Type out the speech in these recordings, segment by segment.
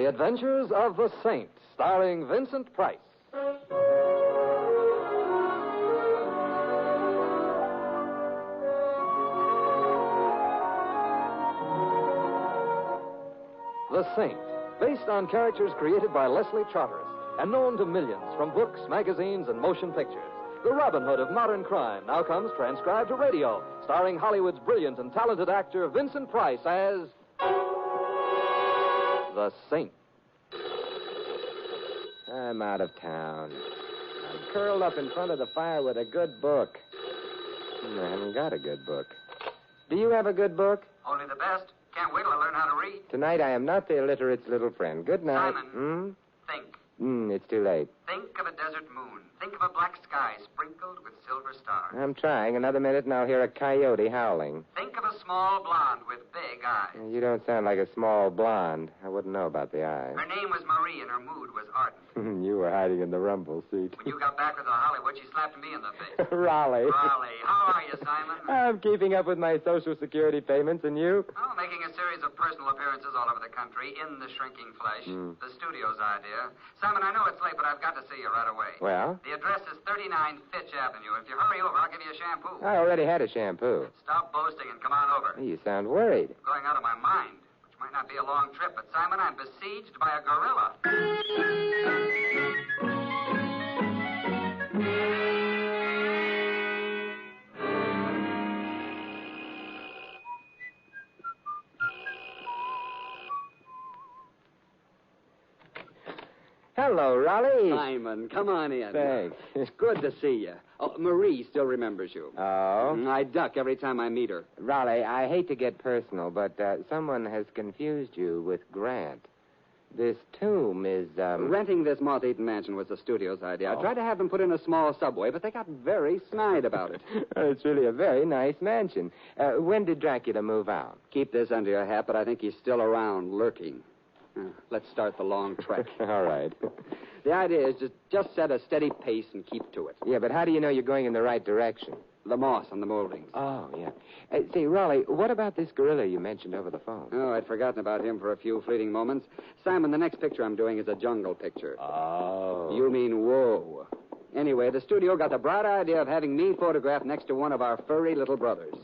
Adventures of the Saint, starring Vincent Price. The Saint, based on characters created by Leslie Charteris and known to millions from books, magazines, and motion pictures. The Robin Hood of modern crime now comes transcribed to radio, starring Hollywood's brilliant and talented actor Vincent Price as the Saint. I'm out of town. I'm curled up in front of the fire with a good book. I haven't got a good book. Do you have a good book? Only the best. Can't wait till I learn how to read. Tonight I am not the illiterate's little friend. Good night. Simon. Think. It's too late. Think of a desert moon. Think of a black sky sprinkled with silver stars. I'm trying. Another minute and I'll hear a coyote howling. Think of a small blonde with big eyes. You don't sound like a small blonde. I wouldn't know about the eyes. Her name was Marie and her mood was ardent. You were hiding in the rumble seat. When you got back with her to Hollywood, she slapped me in the face. Raleigh. Raleigh. How are you, Simon? I'm keeping up with my Social Security payments, and you? Oh, making a series of personal appearances all over the country in the shrinking flesh. The studio's idea. Simon, I know it's late, but I've got to see you right away. Well? The address is 39 Fitch Avenue. If you hurry over, I'll give you a shampoo. I already had a shampoo. Stop boasting and come on over. You sound worried. I'm going out of my mind, which might not be a long trip, but Simon, I'm besieged by a gorilla. Hello, Raleigh. Simon, come on in. Thanks. It's good to see you. Oh, Marie still remembers you. Oh? I duck every time I meet her. Raleigh, I hate to get personal, but someone has confused you with Grant. This tomb is, Renting this moth-eaten mansion was the studio's idea. I tried to have them put in a small subway, but they got very snide about it. It's really a very nice mansion. When did Dracula move out? Keep this under your hat, but I think he's still around, lurking. Let's start the long trek. All right. The idea is just set a steady pace and keep to it. Yeah, but how do you know you're going in the right direction? The moss on the moldings. Oh, yeah. Say, Raleigh, what about this gorilla you mentioned over the phone? Oh, I'd forgotten about him for a few fleeting moments. Simon, the next picture I'm doing is a jungle picture. Oh. You mean whoa. Anyway, the studio got the bright idea of having me photographed next to one of our furry little brothers.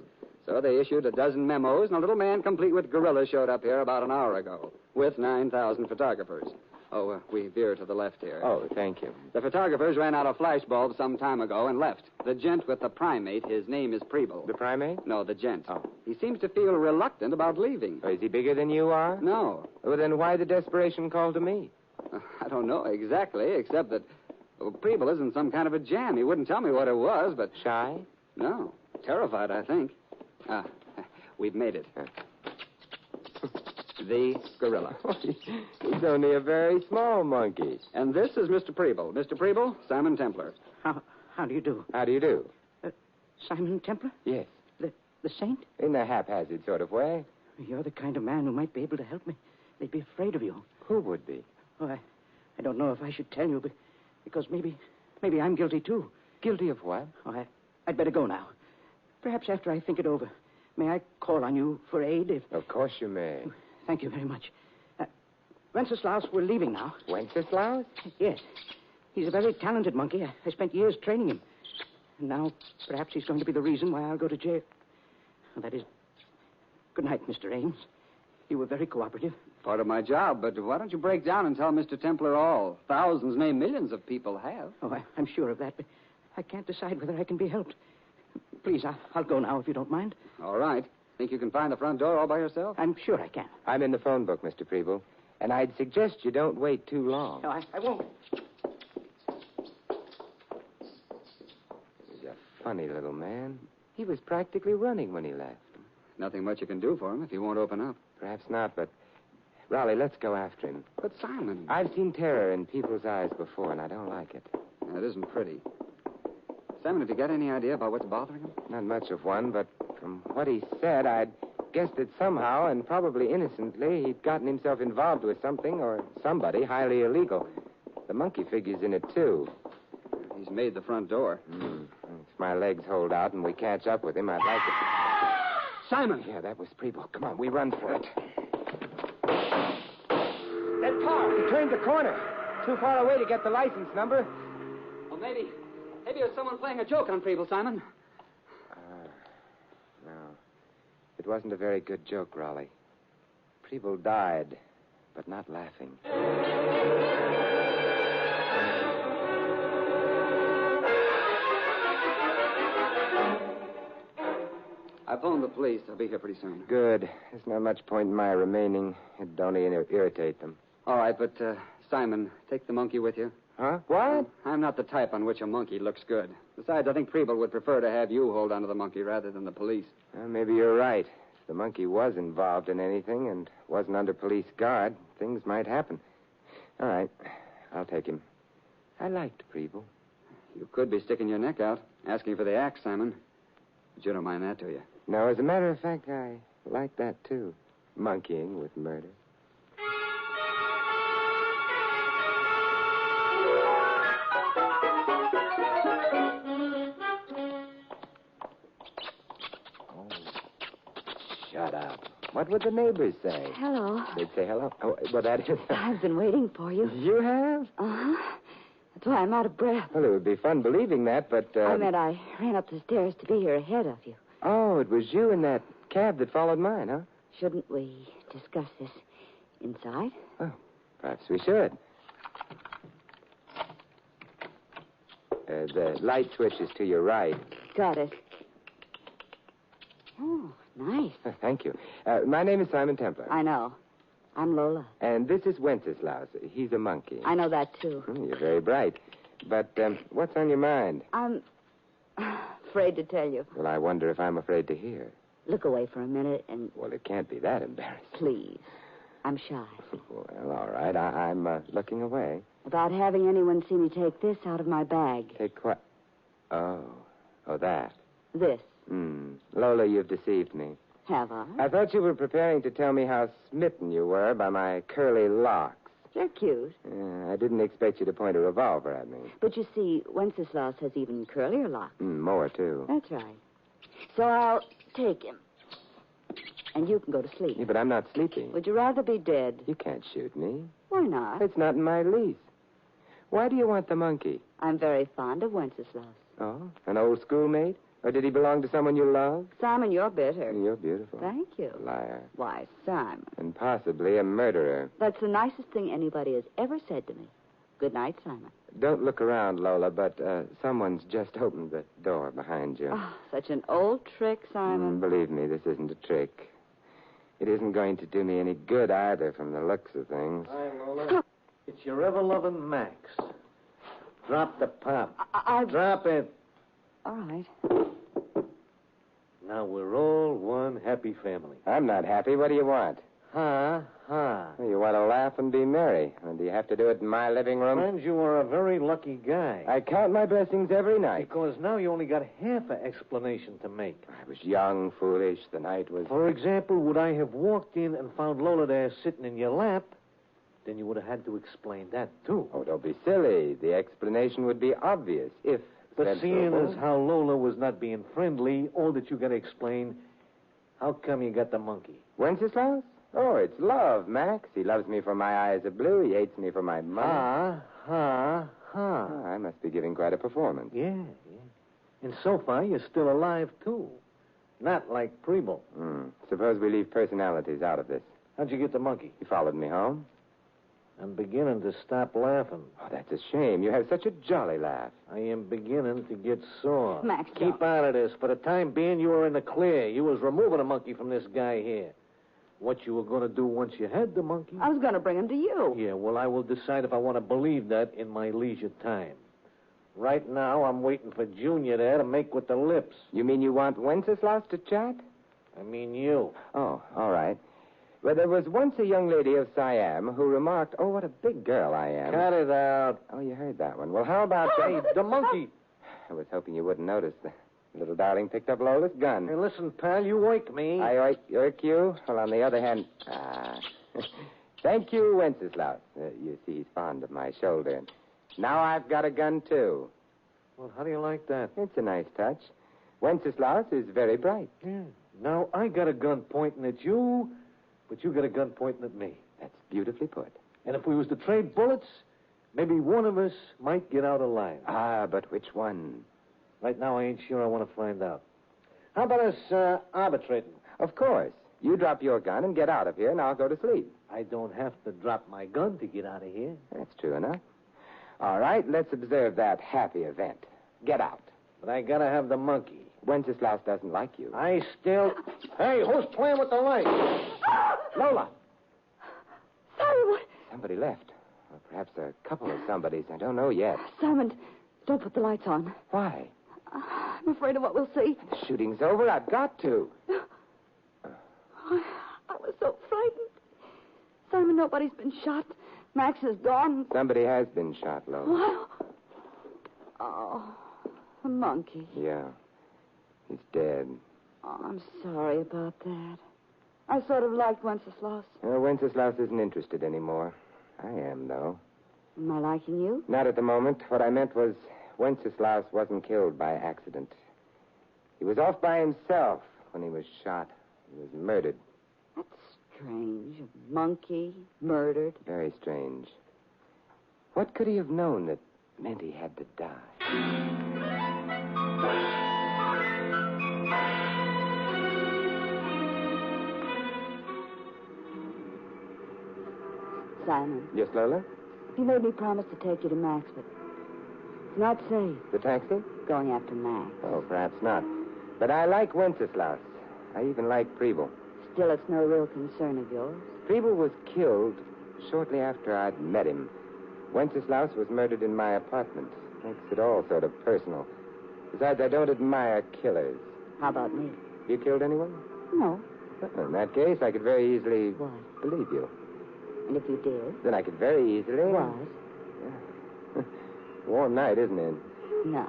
So they issued a dozen memos, and a little man complete with gorillas showed up here about an hour ago, with 9,000 photographers. Oh, we veer to the left here. Oh, thank you. The photographers ran out of flash bulbs some time ago and left. The gent with the primate, his name is Preble. The primate? No, the gent. Oh. He seems to feel reluctant about leaving. Oh, is he bigger than you are? No. Well, then why the desperation call to me? I don't know exactly, except that Preble isn't some kind of a jam. He wouldn't tell me what it was, but... Shy? No. Terrified, I think. We've made it. The gorilla. He's only a very small monkey. And this is Mr. Preble. Mr. Preble, Simon Templar. How do you do? How do you do? Simon Templar? Yes. The saint? In a haphazard sort of way. You're the kind of man who might be able to help me. They'd be afraid of you. Who would be? Oh, I don't know if I should tell you, because maybe I'm guilty, too. Guilty of what? Oh, I'd better go now. Perhaps after I think it over. May I call on you for aid if... Of course you may. Thank you very much. Wenceslaus, we're leaving now. Wenceslaus? Yes. He's a very talented monkey. I spent years training him. And now, perhaps he's going to be the reason why I'll go to jail. Well, that is... Good night, Mr. Ames. You were very cooperative. Part of my job, but why don't you break down and tell Mr. Templar all? Thousands, nay, millions of people have. Oh, I'm sure of that, but I can't decide whether I can be helped. Please, I'll go now if you don't mind. All right. Think you can find the front door all by yourself? I'm sure I can. I'm in the phone book, Mr. Preble. And I'd suggest you don't wait too long. No, I won't. He's a funny little man. He was practically running when he left. Nothing much you can do for him if he won't open up. Perhaps not, but... Raleigh, let's go after him. But, Simon... I've seen terror in people's eyes before, and I don't like it. It isn't pretty. Simon, have you got any idea about what's bothering him? Not much of one, but from what he said, I'd guessed that somehow, and probably innocently, he'd gotten himself involved with something or somebody highly illegal. The monkey figures in it, too. He's made the front door. If my legs hold out and we catch up with him, I'd like to... Simon! Yeah, that was Preble. Come on, we run for it. Let that car. He turned the corner. Too far away to get the license number. Well, maybe it was someone playing a joke on Preble, Simon. No. It wasn't a very good joke, Raleigh. Preble died, but not laughing. I phoned the police. They'll be here pretty soon. Good. There's not much point in my remaining. It'd only irritate them. All right, but, Simon, take the monkey with you. Huh? What? I'm not the type on which a monkey looks good. Besides, I think Preble would prefer to have you hold onto the monkey rather than the police. Well, maybe you're right. If the monkey was involved in anything and wasn't under police guard, things might happen. All right. I'll take him. I liked Preble. You could be sticking your neck out, asking for the axe, Simon. But you don't mind that, do you? No, as a matter of fact, I like that, too. Monkeying with murder. Shut up. What would the neighbors say? Hello. They'd say hello. Oh, well, that is... I've been waiting for you. You have? Uh-huh. That's why I'm out of breath. Well, it would be fun believing that, but... I meant I ran up the stairs to be here ahead of you. Oh, it was you in that cab that followed mine, huh? Shouldn't we discuss this inside? Oh, perhaps we should. The light switch is to your right. Got it. Oh, nice. Thank you. My name is Simon Templar. I know. I'm Lola. And this is Wenceslaus. He's a monkey. I know that, too. You're very bright. But what's on your mind? I'm afraid to tell you. Well, I wonder if I'm afraid to hear. Look away for a minute and... Well, it can't be that embarrassing. Please. I'm shy. Well, all right. I'm looking away. About having anyone see me take this out of my bag. Take what? Oh, that. This. Lola, you've deceived me. Have I? I thought you were preparing to tell me how smitten you were by my curly locks. They're cute. I didn't expect you to point a revolver at me. But you see, Wenceslaus has even curlier locks. More, too. That's right. So I'll take him. And you can go to sleep. Yeah, but I'm not sleeping. Would you rather be dead? You can't shoot me. Why not? It's not in my lease. Why do you want the monkey? I'm very fond of Wenceslaus. Oh, an old schoolmate? Or did he belong to someone you love? Simon, you're bitter. You're beautiful. Thank you. Liar. Why, Simon. And possibly a murderer. That's the nicest thing anybody has ever said to me. Good night, Simon. Don't look around, Lola, but someone's just opened the door behind you. Oh, such an old trick, Simon. Believe me, this isn't a trick. It isn't going to do me any good either from the looks of things. Hi, Lola. It's your ever-loving Max. Drop the pop. Drop it. All right. Now we're all one happy family. I'm not happy. What do you want? Ha. Well, you want to laugh and be merry. And do you have to do it in my living room? Friends, you are a very lucky guy. I count my blessings every night. Because now you only got half an explanation to make. I was young, foolish. The night was... For example, would I have walked in and found Lola there sitting in your lap, then you would have had to explain that, too. Oh, don't be silly. The explanation would be obvious if... But seeing as how Lola was not being friendly, all that you got to explain, how come you got the monkey? Wenceslaus? Oh, it's love, Max. He loves me for my eyes of blue. He hates me for my money. Ha. Oh, I must be giving quite a performance. Yeah. And so far, you're still alive, too. Not like Preble. Suppose we leave personalities out of this. How'd you get the monkey? He followed me home. I'm beginning to stop laughing. Oh, that's a shame. You have such a jolly laugh. I am beginning to get sore. Max, Keep out of this. For the time being, you were in the clear. You was removing a monkey from this guy here. What you were going to do once you had the monkey? I was going to bring him to you. Yeah, well, I will decide if I want to believe that in my leisure time. Right now, I'm waiting for Junior there to make with the lips. You mean you want Wenceslaus to chat? I mean you. Oh, all right. Well, there was once a young lady of Siam who remarked, "Oh, what a big girl I am." Cut it out. Oh, you heard that one. Well, how about Hey, the monkey. I was hoping you wouldn't notice. The little darling picked up Lola's gun. Hey, listen, pal, you wake me. I irk you? Well, on the other hand... Thank you, Wenceslaus. You see, he's fond of my shoulder. And now I've got a gun, too. Well, how do you like that? It's a nice touch. Wenceslaus is very bright. Yeah. Now, I got a gun pointing at you, but you got a gun pointing at me. That's beautifully put. And if we was to trade bullets, maybe one of us might get out alive. Ah, but which one? Right now, I ain't sure I want to find out. How about us arbitrating? Of course. You drop your gun and get out of here, and I'll go to sleep. I don't have to drop my gun to get out of here. That's true enough. All right, let's observe that happy event. Get out. But I gotta have the monkey. Wenceslaus doesn't like you. I still... Hey, who's playing with the light? Lola! Simon! Somebody left. Or perhaps a couple of somebodies. I don't know yet. Simon, don't put the lights on. Why? I'm afraid of what we'll see. The shooting's over. I've got to. I was so frightened. Simon, nobody's been shot. Max is gone. Somebody has been shot, Lola. What? Oh, the monkey. Yeah. He's dead. Oh, I'm sorry about that. I sort of liked Wenceslaus. Wenceslaus isn't interested anymore. I am, though. Am I liking you? Not at the moment. What I meant was Wenceslaus wasn't killed by accident. He was off by himself when he was shot. He was murdered. That's strange. A monkey murdered. Very strange. What could he have known that meant he had to die? Simon, Yes, Lola? you made me promise to take you to Max, but it's not safe The taxi? going after Max. Oh, perhaps not. But I like Wenceslaus. I even like Preble. Still, it's no real concern of yours. Preble was killed shortly after I'd met him. Wenceslaus was murdered in my apartment. Makes it all sort of personal. Besides, I don't admire killers. How about me? Have you killed anyone? No. Well, in that case, I could very easily What? believe you. And if you did? Then I could very easily... What? Warm night, isn't it? No.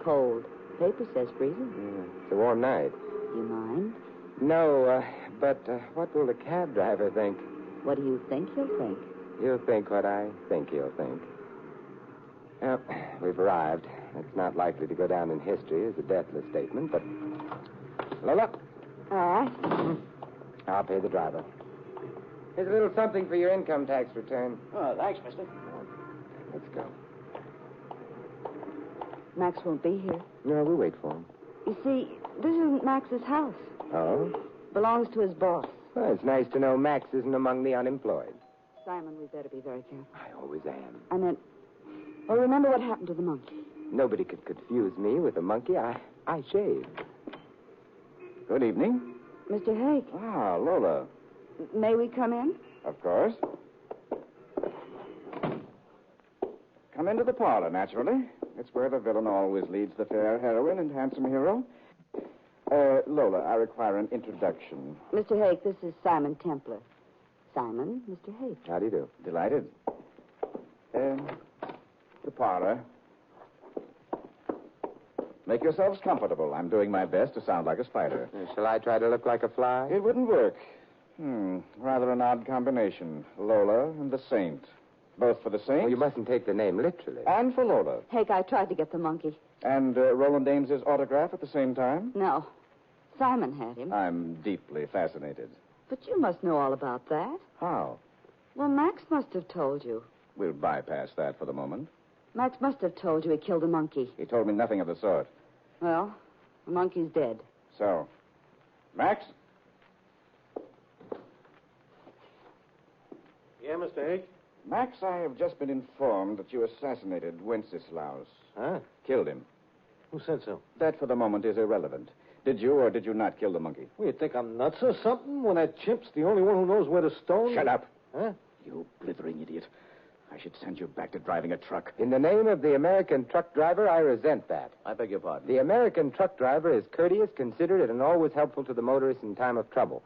Cold. Paper says freezing. Yeah, it's a warm night. You mind? No, but what will the cab driver think? What do you think he'll think? He'll think what I think he'll think. Well, we've arrived. It's not likely to go down in history as a deathless statement, but... Lola, All right. I'll pay the driver. Here's a little something for your income tax return. Oh, thanks, mister. Let's go. Max won't be here. No, we'll wait for him. You see, this isn't Max's house. Oh? Belongs to his boss. Well, it's nice to know Max isn't among the unemployed. Simon, we better be very careful. I always am. I meant, well, remember what happened to the monkey. Nobody could confuse me with a monkey. I shaved. Good evening. Mr. Hake, Ah, Lola. may we come in? Of course. Come into the parlor, naturally. It's where the villain always leads the fair heroine and handsome hero. Lola, I require an introduction. Mr. Hake, this is Simon Templar. Simon, Mr. Hake. How do you do? Delighted. The parlor. Make yourselves comfortable. I'm doing my best to sound like a spider. Shall I try to look like a fly? It wouldn't work. Rather an odd combination. Lola and the Saint. Both for the Saint. Oh, you mustn't take the name literally. And for Lola. Hake, I tried to get the monkey. And Roland Ames's autograph at the same time? No. Simon had him. I'm deeply fascinated. But you must know all about that. How? Well, Max must have told you. We'll bypass that for the moment. Max must have told you he killed a monkey. He told me nothing of the sort. Well, the monkey's dead. So, Max? Yeah, Mr. Hake? Max, I have just been informed that you assassinated Wenceslaus. Huh? Killed him. Who said so? That, for the moment, is irrelevant. Did you or did you not kill the monkey? Well, you think I'm nuts or something when that chimp's the only one who knows where to stone? Shut up. Huh? You blithering idiot. I should send you back to driving a truck. In the name of the American truck driver, I resent that. I beg your pardon. The American truck driver is courteous, considerate, and always helpful to the motorist in time of trouble.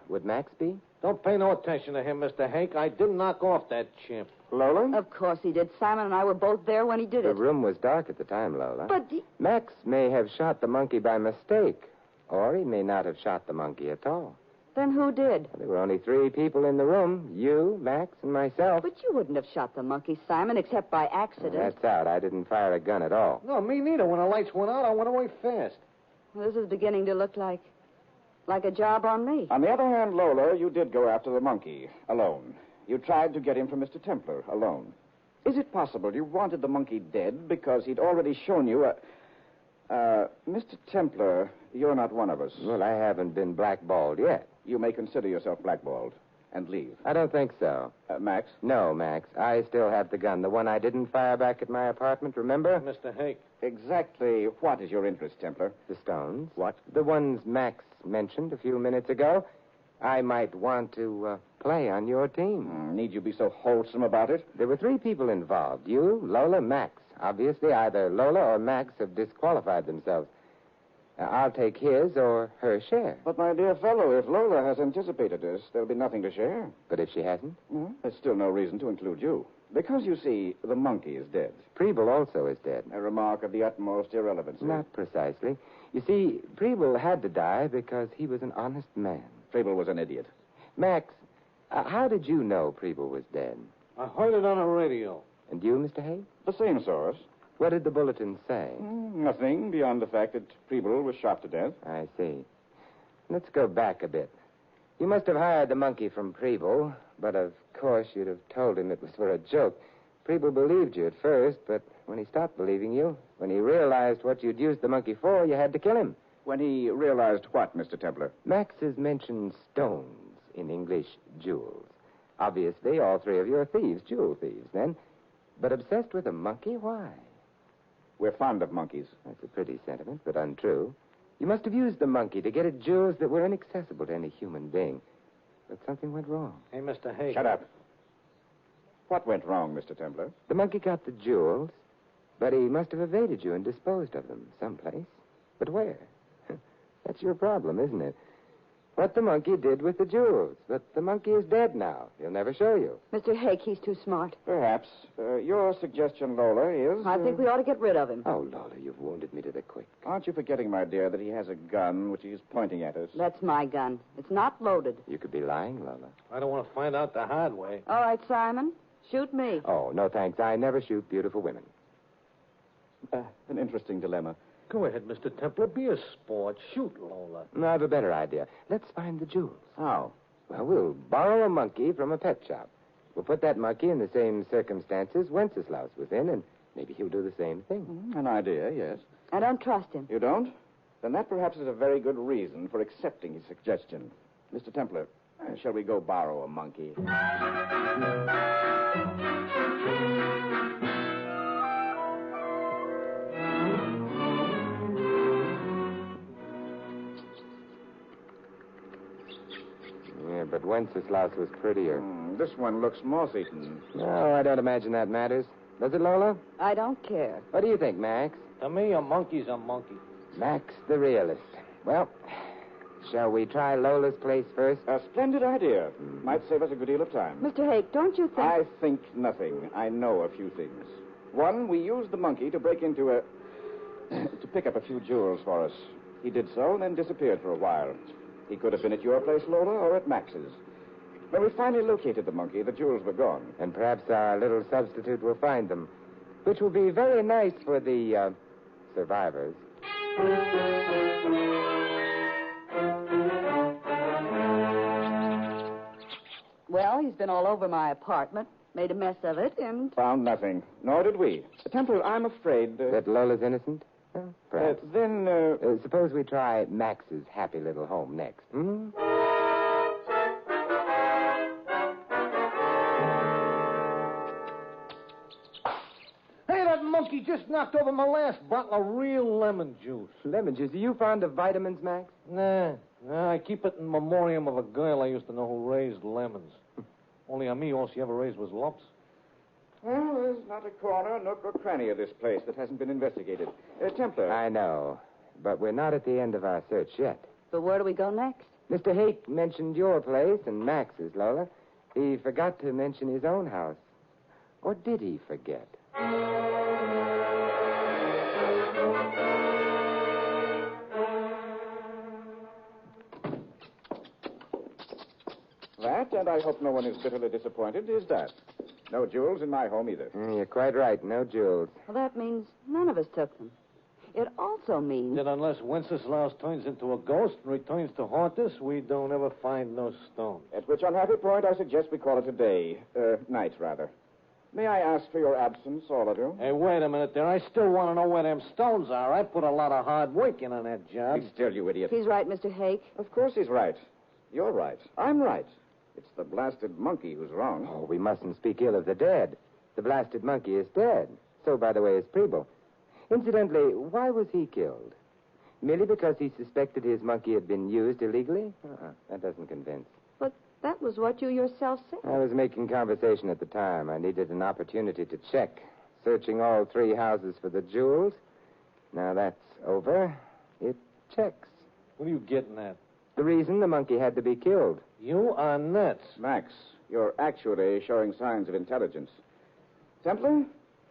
Would Max be? Don't pay no attention to him, Mr. Hank. I didn't knock off that chimp. Lola? Of course he did. Simon and I were both there when he did The it. room was dark at the time, Lola. But Max may have shot the monkey by mistake, or he may not have shot the monkey at all. then who did? There were only 3 people in the room, you, Max, and myself. But you wouldn't have shot the monkey, Simon, except by accident. That's out. I didn't fire a gun at all. No, me neither. When the lights went out, I went away fast. Well, this is beginning to look like a job on me. On the other hand, Lola, you did go after the monkey alone. You tried to get him from Mr. Templar alone. Is it possible you wanted the monkey dead because he'd already shown you a... Mr. Templar, you're not one of us. Well, I haven't been blackballed yet. You may consider yourself blackballed and leave. I don't think so. Max? No, Max. I still have the gun. The one I didn't fire back at my apartment, remember? Mr. Hake. Exactly what is your interest, Templar? The stones. What? The ones Max mentioned a few minutes ago. I might want to play on your team. Need you be so wholesome about it? There were 3 people involved. You, Lola, Max. Obviously, either Lola or Max have disqualified themselves. I'll take his or her share. But, my dear fellow, if Lola has anticipated this, there'll be nothing to share. But if she hasn't? There's still no reason to include you. Because, you see, the monkey is dead. Preble also is dead. A remark of the utmost irrelevancy. Not precisely. You see, Preble had to die because he was an honest man. Preble was an idiot. Max, how did you know Preble was dead? I heard it on the radio. And you, Mr. Hay? The same source. What did the bulletin say? Nothing beyond the fact that Preble was shot to death. I see. Let's go back a bit. You must have hired the monkey from Preble, but of course you'd have told him it was for a joke. Preble believed you at first, but when he stopped believing you, when he realized what you'd used the monkey for, you had to kill him. When he realized what, Mr. Templar? Max has mentioned stones, in English, jewels. Obviously, all 3 of you are thieves, jewel thieves, then. But obsessed with a monkey? Why? We're fond of monkeys. That's a pretty sentiment, but untrue. You must have used the monkey to get at jewels that were inaccessible to any human being. But something went wrong. Hey, Mr. Hake. Shut up. What went wrong, Mr. Templar? The monkey got the jewels, but he must have evaded you and disposed of them someplace. But where? That's your problem, isn't it? What the monkey did with the jewels. But the monkey is dead now. He'll never show you. Mr. Hake, he's too smart. Perhaps. Your suggestion, Lola, is... I think we ought to get rid of him. Oh, Lola, you've wounded me to the quick. Aren't you forgetting, my dear, that he has a gun which he's pointing at us? That's my gun. It's not loaded. You could be lying, Lola. I don't want to find out the hard way. All right, Simon. Shoot me. Oh, no thanks. I never shoot beautiful women. An interesting dilemma. Go ahead, Mr. Templar. Be a sport. Shoot, Lola. No, I have a better idea. Let's find the jewels. How? Well, we'll borrow a monkey from a pet shop. We'll put that monkey in the same circumstances Wenceslaus was in, and maybe he'll do the same thing. An idea, yes. I don't trust him. You don't? Then that perhaps is a very good reason for accepting his suggestion. Mr. Templar, shall we go borrow a monkey? Yeah, but Wenceslaus was prettier. This one looks moth-eaten. No, I don't imagine that matters. Does it, Lola? I don't care. What do you think, Max? To me, a monkey's a monkey. Max the realist. Well, shall we try Lola's place first? A splendid idea. Might save us a good deal of time. Mr. Hake, don't you think... I think nothing. I know a few things. One, we used the monkey to break into a... to pick up a few jewels for us. He did so and then disappeared for a while. He could have been at your place, Lola, or at Max's. When we finally located the monkey, the jewels were gone. And perhaps our little substitute will find them, which will be very nice for the, survivors. Well, he's been all over my apartment, made a mess of it, and... Found nothing. Nor did we. Templar, I'm afraid... That Lola's innocent? Well, perhaps. Then, suppose we try Max's happy little home next, hmm? Hey, that monkey just knocked over my last bottle of real lemon juice. Lemon juice. Are you fond of vitamins, Max? Nah, I keep it in memoriam of a girl I used to know who raised lemons. Only on me, all she ever raised was lumps. Well, there's not a corner, nook, or cranny of this place that hasn't been investigated. Templar. I know, but we're not at the end of our search yet. But where do we go next? Mr. Hake mentioned your place and Max's, Lola. He forgot to mention his own house. Or did he forget? That, and I hope no one is bitterly disappointed, is that. No jewels in my home either. You're quite right. No jewels. Well, that means none of us took them. It also means... That unless Wenceslaus turns into a ghost and returns to haunt us, we don't ever find no stone. At which unhappy point I suggest we call it a day. Night, rather. May I ask for your absence, all of you? Hey, wait a minute there. I still want to know where them stones are. I put a lot of hard work in on that job. Be still, you idiot. He's right, Mr. Hake. Of course he's right. You're right. I'm right. It's the blasted monkey who's wrong. Oh, we mustn't speak ill of the dead. The blasted monkey is dead. So, by the way, is Preble. Incidentally, why was he killed? Merely because he suspected his monkey had been used illegally? That doesn't convince. But that was what you yourself said. I was making conversation at the time. I needed an opportunity to check. Searching all 3 houses for the jewels. Now that's over. It checks. What are you getting at? The reason the monkey had to be killed. You are nuts. Max, you're actually showing signs of intelligence. Templar,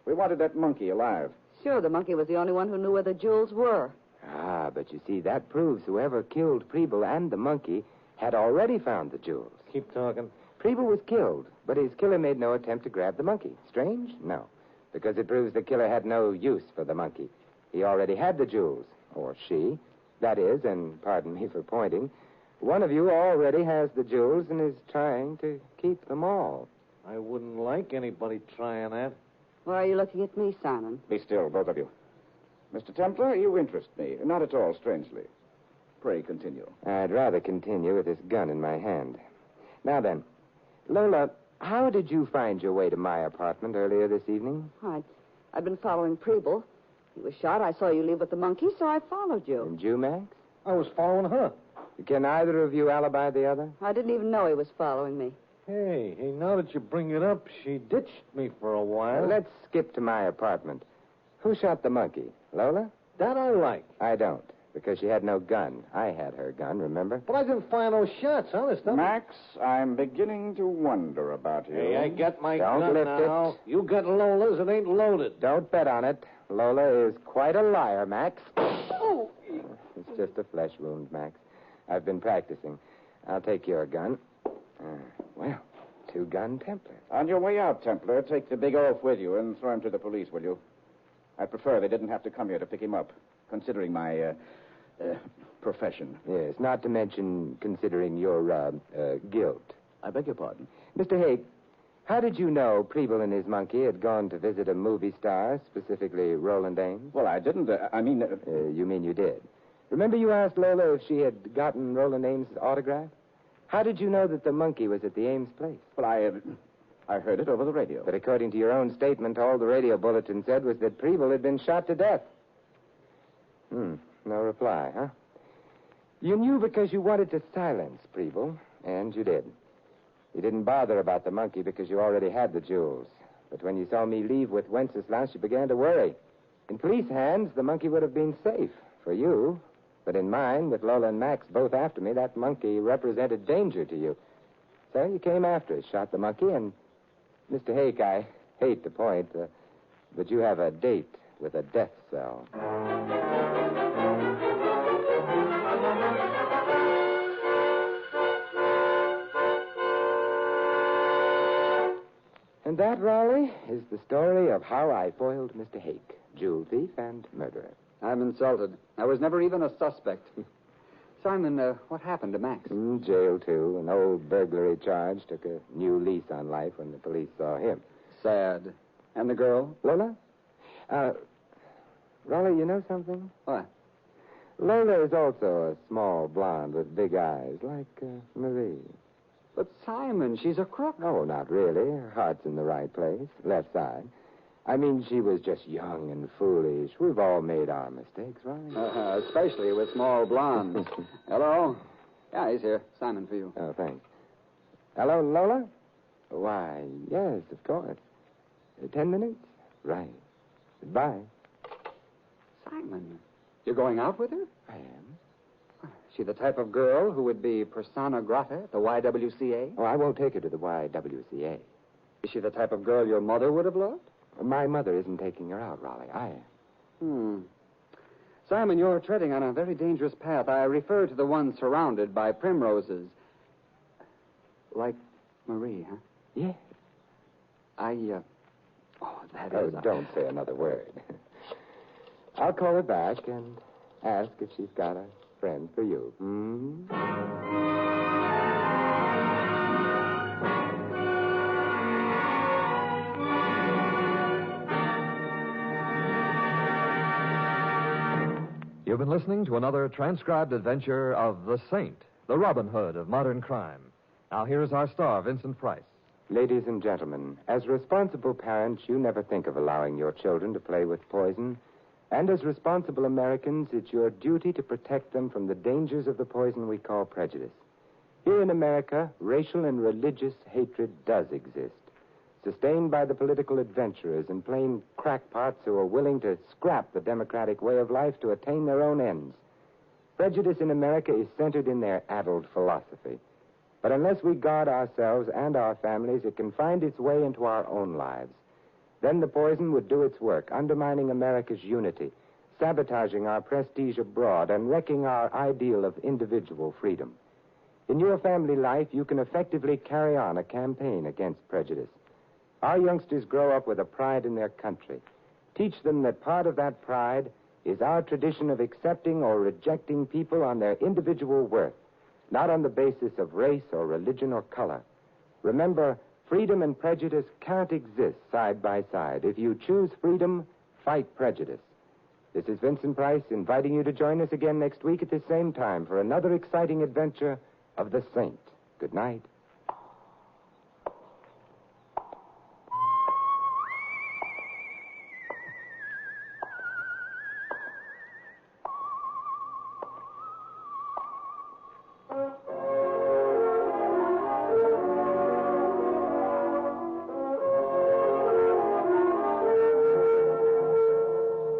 we wanted that monkey alive. Sure, the monkey was the only one who knew where the jewels were. Ah, but you see, that proves whoever killed Preble and the monkey had already found the jewels. Keep talking. Preble was killed, but his killer made no attempt to grab the monkey. Strange? No. Because it proves the killer had no use for the monkey. He already had the jewels. Or she. That is, and pardon me for pointing, one of you already has the jewels and is trying to keep them all. I wouldn't like anybody trying that. Why are you looking at me, Simon? Be still, both of you. Mr. Templar, you interest me. Not at all strangely. Pray continue. I'd rather continue with this gun in my hand. Now then, Lola, how did you find your way to my apartment earlier this evening? I'd been following Preble. He was shot. I saw you leave with the monkey, so I followed you. And you, Max? I was following her. Can either of you alibi the other? I didn't even know he was following me. Hey, now that you bring it up, she ditched me for a while. Let's skip to my apartment. Who shot the monkey? Lola? That I like. I don't, because she had no gun. I had her gun, remember? But I didn't fire no shots, honest. Max, I'm beginning to wonder about you. Hey, I got my Don't gun lift now. it. You got Lola's. It ain't loaded. Don't bet on it. Lola is quite a liar, Max. Oh! It's just a flesh wound, Max. I've been practicing. I'll take your gun. Well, 2-gun Templar. On your way out, Templar, take the big oaf with you and throw him to the police, will you? I'd prefer they didn't have to come here to pick him up, considering my, profession. Yes, not to mention considering your, guilt. I beg your pardon? Mr. Hake, how did you know Preble and his monkey had gone to visit a movie star, specifically Roland Ames? Well, I didn't. You mean you did? Remember you asked Lola if she had gotten Roland Ames' autograph? How did you know that the monkey was at the Ames place? Well, I heard it over the radio. But according to your own statement, all the radio bulletin said was that Preble had been shot to death. No reply, huh? You knew because you wanted to silence Preble, and you did. You didn't bother about the monkey because you already had the jewels. But when you saw me leave with Wenceslaus, you began to worry. In police hands, the monkey would have been safe for you. But in mine, with Lola and Max both after me, that monkey represented danger to you. So you came after us, shot the monkey, and... Mr. Hake, I hate to point, but you have a date with a death cell. And that, Raleigh, is the story of how I foiled Mr. Hake, jewel thief and murderer. I'm insulted. I was never even a suspect. Simon, what happened to Max? Jail, too. An old burglary charge took a new lease on life when the police saw him. Sad. And the girl? Lola? Raleigh, you know something? What? Lola is also a small blonde with big eyes, like Marie. But Simon, she's a crook. Oh, not really. Her heart's in the right place, left side. I mean, she was just young and foolish. We've all made our mistakes, right? Especially with small blondes. Hello? Yeah, he's here. Simon, for you. Oh, thanks. Hello, Lola? Why, yes, of course. 10 minutes? Right. Goodbye. Simon, you're going out with her? I am. Is she the type of girl who would be persona grata at the YWCA? Oh, I won't take her to the YWCA. Is she the type of girl your mother would have loved? My mother isn't taking her out, Raleigh. I am. Simon, you're treading on a very dangerous path. I refer to the one surrounded by primroses. Like Marie, huh? Yeah. That is... Don't say another word. I'll call her back and ask if she's got a friend for you. You've been listening to another transcribed adventure of The Saint, the Robin Hood of modern crime. Now, here's our star, Vincent Price. Ladies and gentlemen, as responsible parents, you never think of allowing your children to play with poison. And as responsible Americans, it's your duty to protect them from the dangers of the poison we call prejudice. Here in America, racial and religious hatred does exist, sustained by the political adventurers and plain crackpots who are willing to scrap the democratic way of life to attain their own ends. Prejudice in America is centered in their addled philosophy. But unless we guard ourselves and our families, it can find its way into our own lives. Then the poison would do its work, undermining America's unity, sabotaging our prestige abroad, and wrecking our ideal of individual freedom. In your family life, you can effectively carry on a campaign against prejudice. Our youngsters grow up with a pride in their country. Teach them that part of that pride is our tradition of accepting or rejecting people on their individual worth, not on the basis of race or religion or color. Remember, freedom and prejudice can't exist side by side. If you choose freedom, fight prejudice. This is Vincent Price inviting you to join us again next week at the same time for another exciting adventure of The Saint. Good night.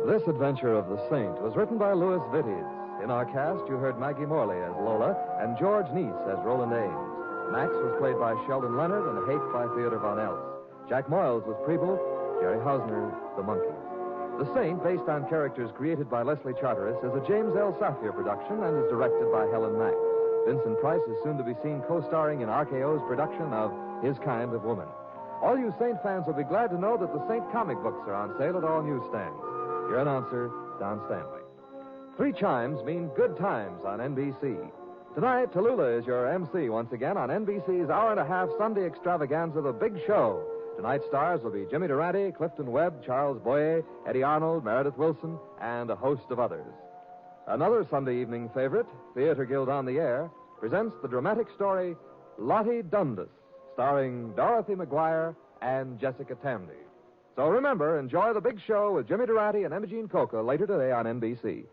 This adventure of The Saint was written by Louis Vittes. In our cast, you heard Maggie Morley as Lola and George Neese as Roland Ames. Max was played by Sheldon Leonard and Hake by Theodore Von Eltz. Jack Moyles was Preble, Jerry Hausner, the Monkey. The Saint, based on characters created by Leslie Charteris, is a James L. Safier production and is directed by Helen Mack. Vincent Price is soon to be seen co-starring in RKO's production of His Kind of Woman. All you Saint fans will be glad to know that the Saint comic books are on sale at all newsstands. Your announcer, Don Stanley. 3 chimes mean good times on NBC. Tonight, Tallulah is your MC once again on NBC's hour-and-a-half Sunday extravaganza, The Big Show. Tonight's stars will be Jimmy Durante, Clifton Webb, Charles Boyer, Eddie Arnold, Meredith Wilson, and a host of others. Another Sunday evening favorite, Theater Guild on the Air, presents the dramatic story Lottie Dundas, starring Dorothy McGuire and Jessica Tamby. So remember, enjoy The Big Show with Jimmy Durante and Imogene Coca later today on NBC.